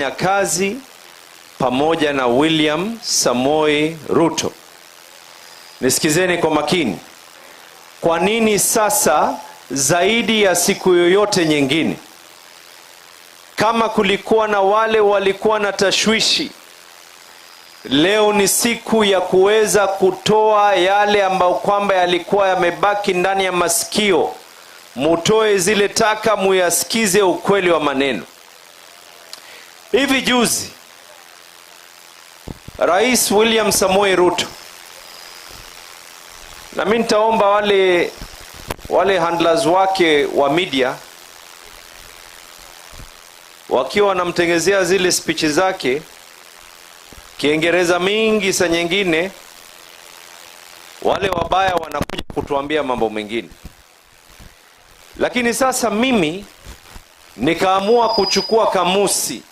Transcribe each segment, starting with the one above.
ya kazi pamoja na William Samoei Ruto. Nisikizeni kwa makini. Kwa nini sasa zaidi ya siku yoyote nyingine? Kama kulikuwa na wale walikuwa na tashwishi, leo ni siku ya kuweza kutoa yale ambayo kwamba yalikuwa yamebaki ndani ya masikio. Mutoe zile taka, muyasikize ukweli wa maneno. Hivi juzi Rais William Samoei Ruto, na mimi nitaomba wale handlers wake wa media wakiwa wanamtengezea zile speech zake Kiingereza mingi, saa nyingine wale wabaya wanakuja kutuambia mambo mengine. Lakini sasa mimi nikaamua kuchukua kamusi,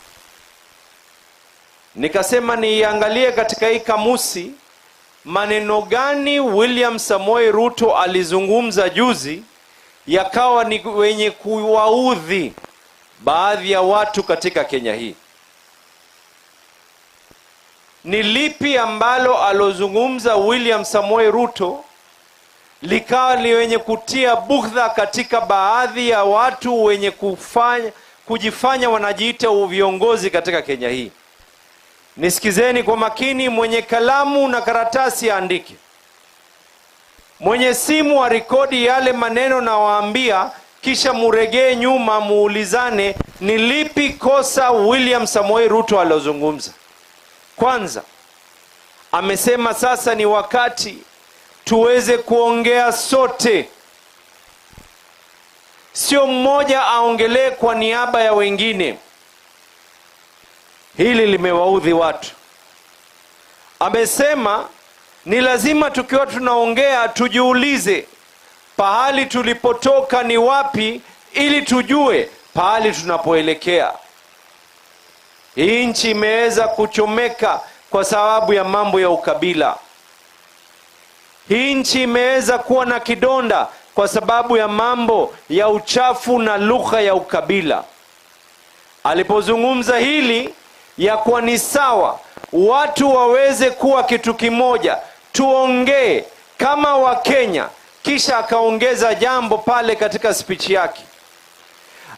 nikasema niangalie katika hii kamusi maneno gani William Samoei Ruto alizungumza juzi yakawa ni wenye kuwaudhi baadhi ya watu katika Kenya hii. Ni lipi ambalo alozungumza William Samoei Ruto likawa ni wenye kutia bugdha katika baadhi ya watu wenye kujifanya wanajiita viongozi katika Kenya hii? Nisikizeni kwa makini. Mwenye kalamu na karatasi aandike, mwenye simu arekodi yale maneno na waambia, kisha muregee nyuma muulizane ni lipi kosa William Samoei Ruto alozungumza. Kwanza, amesema sasa ni wakati tuweze kuongea sote, sio mmoja aongelee kwa niaba ya wengine. Hili limewaudhi watu. Amesema ni lazima tukiwa tunaongea tujiulize pahali tulipotoka ni wapi, ili tujue pahali tunapoelekea. Hii nchi imeweza kuchomeka kwa sababu ya mambo ya ukabila. Hii nchi imeweza kuwa na kidonda kwa sababu ya mambo ya uchafu na lugha ya ukabila. Alipozungumza hili ya kuwa ni sawa watu waweze kuwa kitu kimoja, tuongee kama Wakenya, kisha akaongeza jambo pale katika speech yake.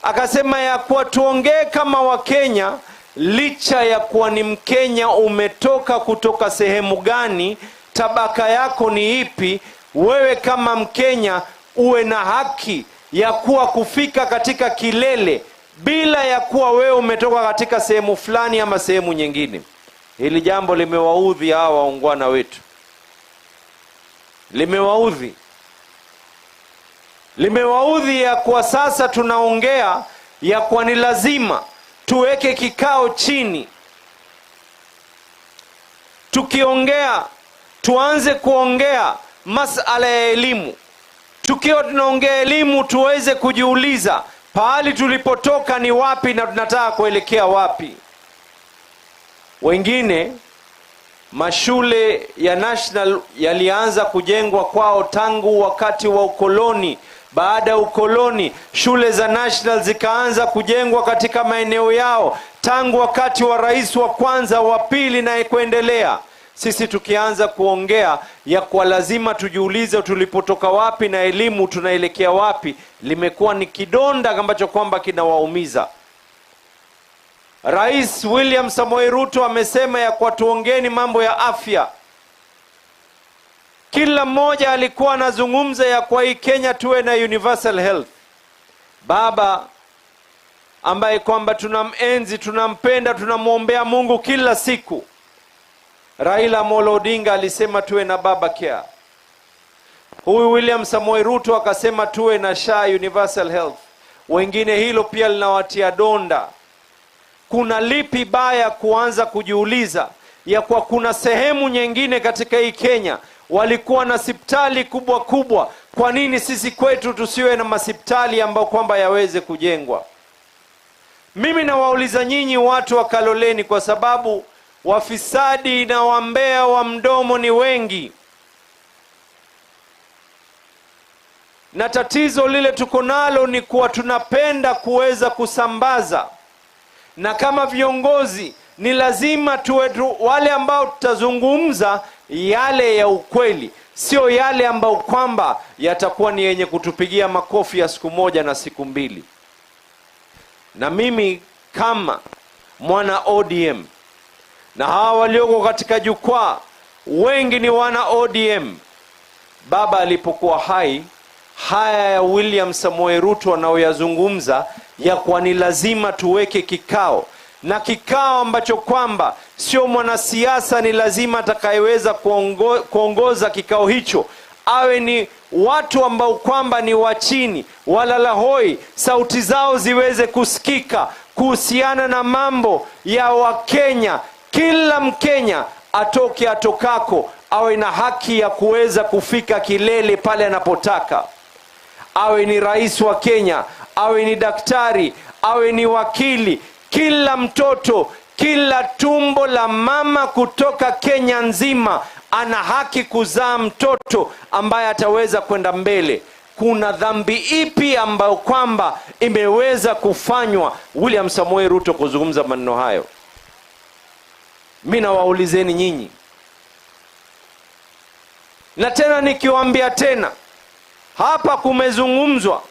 Akasema ya kuwa tuongee kama Wakenya licha ya kuwa ni Mkenya, umetoka kutoka sehemu gani, tabaka yako ni ipi, wewe kama Mkenya uwe na haki ya kuwa kufika katika kilele bila ya kuwa wewe umetoka katika sehemu fulani ama sehemu nyingine. Hili jambo limewaudhi hawa waungwana wetu. Limewaudhi ya kwa sasa tunaongea ya kwa ni lazima tuweke kikao chini. Tukiongea tuanze kuongea masala ya elimu. Tukiwa tunaongea elimu tuweze kujiuliza pahali tulipotoka ni wapi na tunataka kuelekea wapi. Wengine mashule ya national yalianza kujengwa kwao tangu wakati wa ukoloni. Baada ya ukoloni shule za national zikaanza kujengwa katika maeneo yao tangu wakati wa rais wa kwanza, wa pili na kuendelea. Sisi tukianza kuongea ya kwa lazima tujiulize tulipotoka wapi na elimu tunaelekea wapi, limekuwa ni kidonda ambacho kwamba kinawaumiza. Rais William Samoei Ruto amesema ya kwa tuongeni mambo ya afya. Kila mmoja alikuwa anazungumza ya kwa hii Kenya tuwe na universal health. Baba ambaye kwamba tunamenzi, tunampenda, tunamuombea Mungu kila siku, Raila Amolo Odinga alisema tuwe na baba care. Huyu William Samoei Ruto akasema tuwe na SHA, universal health. Wengine hilo pia linawatia donda. Kuna lipi baya kuanza kujiuliza ya kwa kuna sehemu nyingine katika hii Kenya walikuwa na hospitali kubwa kubwa, kwa nini sisi kwetu tusiwe na hospitali ambao kwamba yaweze kujengwa? Mimi nawauliza nyinyi watu wa Kaloleni, kwa sababu wafisadi na wambea wa mdomo ni wengi, na tatizo lile tuko nalo ni kuwa tunapenda kuweza kusambaza na kama viongozi ni lazima tuwe wale ambao tutazungumza yale ya ukweli, sio yale ambao kwamba yatakuwa ni yenye kutupigia makofi ya siku moja na siku mbili. Na mimi kama mwana ODM, na hawa walioko katika jukwaa wengi ni wana ODM, baba alipokuwa hai, haya ya William Samoei Ruto anaoyazungumza ya kuwa ni lazima tuweke kikao, na kikao ambacho kwamba sio mwanasiasa ni lazima atakayeweza kuongoza kikao hicho awe ni watu ambao kwamba ni wa chini, walala hoi, sauti zao ziweze kusikika kuhusiana na mambo ya Wakenya. Kila Mkenya atoke atokako awe na haki ya kuweza kufika kilele pale anapotaka. Awe ni rais wa Kenya, awe ni daktari, awe ni wakili, kila mtoto, kila tumbo la mama kutoka Kenya nzima ana haki kuzaa mtoto ambaye ataweza kwenda mbele. Kuna dhambi ipi ambayo kwamba imeweza kufanywa William Samoei Ruto kuzungumza maneno hayo? Mimi nawaulizeni nyinyi, na tena nikiwaambia tena, hapa kumezungumzwa,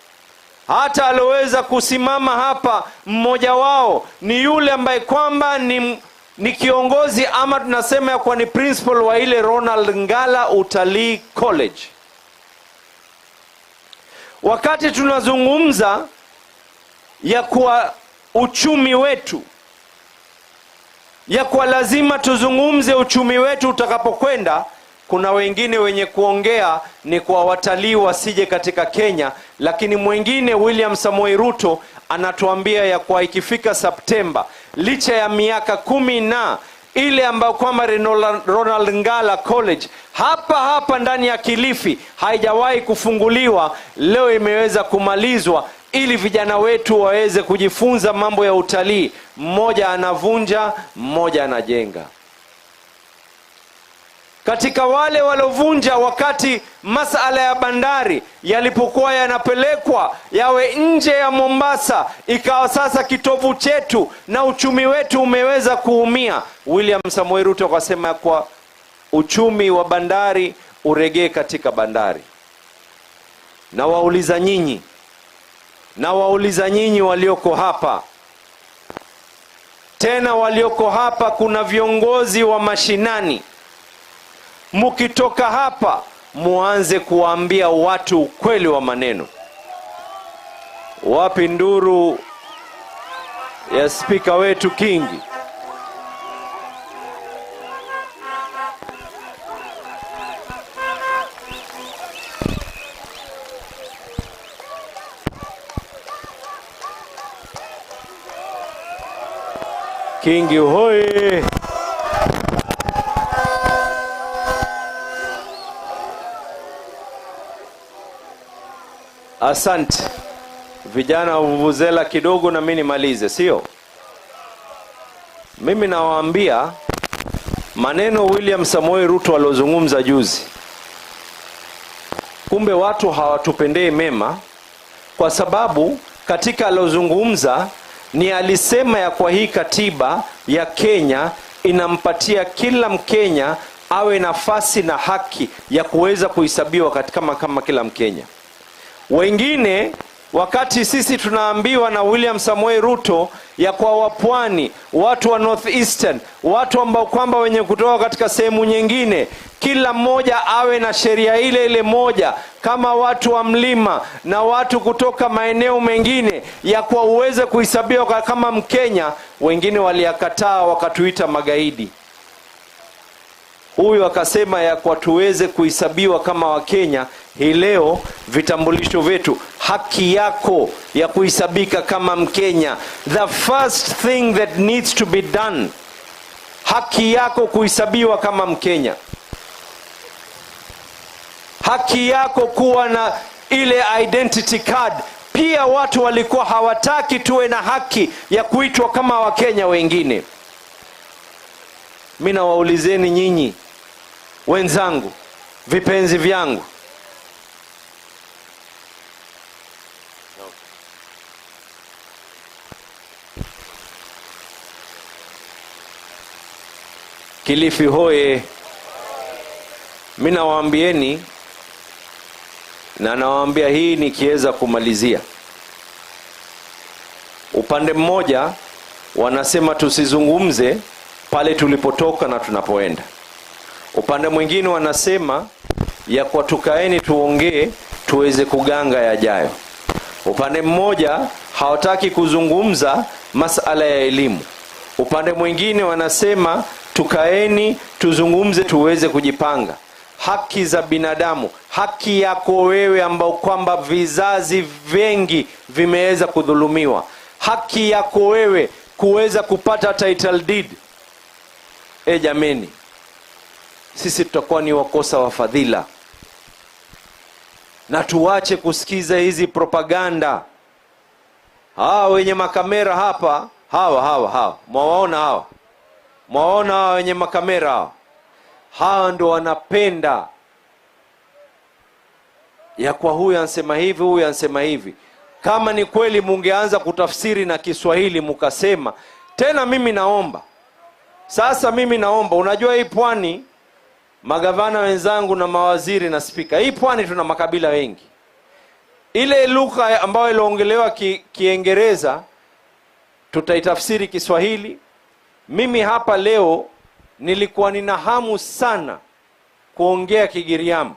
hata aloweza kusimama hapa mmoja wao ni yule ambaye kwamba ni kiongozi ama tunasema ya kuwa ni principal wa ile Ronald Ngala Utalii College. Wakati tunazungumza ya kuwa uchumi wetu, ya kuwa lazima tuzungumze uchumi wetu utakapokwenda, kuna wengine wenye kuongea ni kwa watalii wasije katika Kenya, lakini mwingine William Samoei Ruto anatuambia ya kwa ikifika Septemba, licha ya miaka 10 na ile ambayo kwamba Ronald Ngala College hapa ndani ya Kilifi haijawahi kufunguliwa, leo imeweza kumalizwa ili vijana wetu waweze kujifunza mambo ya utalii. Mmoja anavunja, mmoja anajenga. Katika wale walovunja, wakati masala ya bandari yalipokuwa yanapelekwa yawe nje ya Mombasa, ikawa sasa kitovu chetu na uchumi wetu umeweza kuumia, William Samoei Ruto akasema kwa uchumi wa bandari uregee katika bandari. Na wauliza nyinyi walioko hapa, tena walioko hapa kuna viongozi wa mashinani, mukitoka hapa muanze kuambia watu ukweli wa maneno. Wapi nduru ya spika wetu Kingi? Kingi hoi! Asante. Vijana wa vuvuzela kidogo na mimi nimalize, sio? Mimi nawaambia maneno William Samoei Ruto alozungumza juzi. Kumbe watu hawatupendei mema, kwa sababu katika alozungumza ni alisema ya kwa hii katiba ya Kenya inampatia kila Mkenya awe nafasi na haki ya kuweza kuhesabiwa kama kila Mkenya. Wengine wakati sisi tunaambiwa na William Samoei Ruto ya kwa wapwani, watu wa North Eastern, watu ambao kwamba wenye kutoka katika sehemu nyingine, kila mmoja awe na sheria ile moja kama watu wa mlima na watu kutoka maeneo mengine ya kwa uweze kuhesabiwa kama Mkenya, wengine waliyakataa wakatuita magaidi. Huyu akasema ya kwa tuweze kuhesabiwa kama Wakenya. Hii leo vitambulisho vyetu, haki yako ya kuhesabika kama Mkenya, the first thing that needs to be done, haki yako kuhesabiwa kama Mkenya, haki yako kuwa na ile identity card. Pia watu walikuwa hawataki tuwe na haki ya kuitwa kama Wakenya wengine. Mimi nawaulizeni nyinyi wenzangu, vipenzi vyangu, Kilifi hoye! Mimi nawaambieni na nawaambia hii nikiweza kumalizia. Upande mmoja wanasema tusizungumze pale tulipotoka na tunapoenda. Upande mwingine wanasema ya kwa tukaeni tuongee tuweze kuganga yajayo. Upande mmoja hawataki kuzungumza masala ya elimu. Upande mwingine wanasema tukaeni tuzungumze tuweze kujipanga. Haki za binadamu, haki yako wewe ambao kwamba vizazi vingi vimeweza kudhulumiwa, haki yako wewe kuweza kupata title deed. Jameni, sisi tutakuwa ni wakosa wa fadhila, na tuache kusikiza hizi propaganda. Wenye makamera hapa, hawa mwaona hawa wenye makamera hawa ndo wanapenda ya kwa huyu ansema hivi, huyu ansema hivi. Kama ni kweli mungeanza kutafsiri na Kiswahili mukasema. Tena mimi naomba, unajua hii pwani, magavana wenzangu na mawaziri na spika, hii pwani tuna makabila wengi. Ile lugha ambayo iliongelewa Kiingereza tutaitafsiri Kiswahili. Mimi hapa leo nilikuwa nina hamu sana kuongea Kigiriama,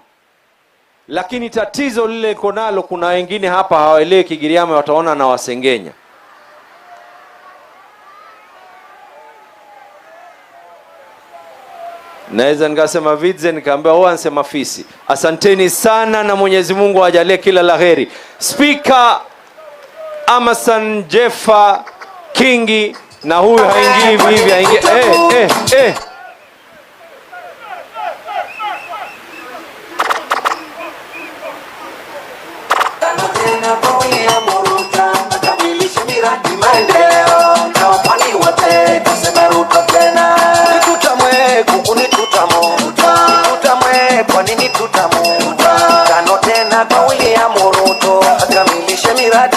lakini tatizo lile liko nalo, kuna wengine hapa hawaelewi Kigiriama, wataona na wasengenya. Naweza nikasema vidze, nikaambia wao ansema fisi. Asanteni sana na Mwenyezi Mungu ajalie kila laheri. Speaker Amason Jeffa Kingi, na huyu haingii hivi haingii. Tano tena kauli ya Ruto akamilishe miradi.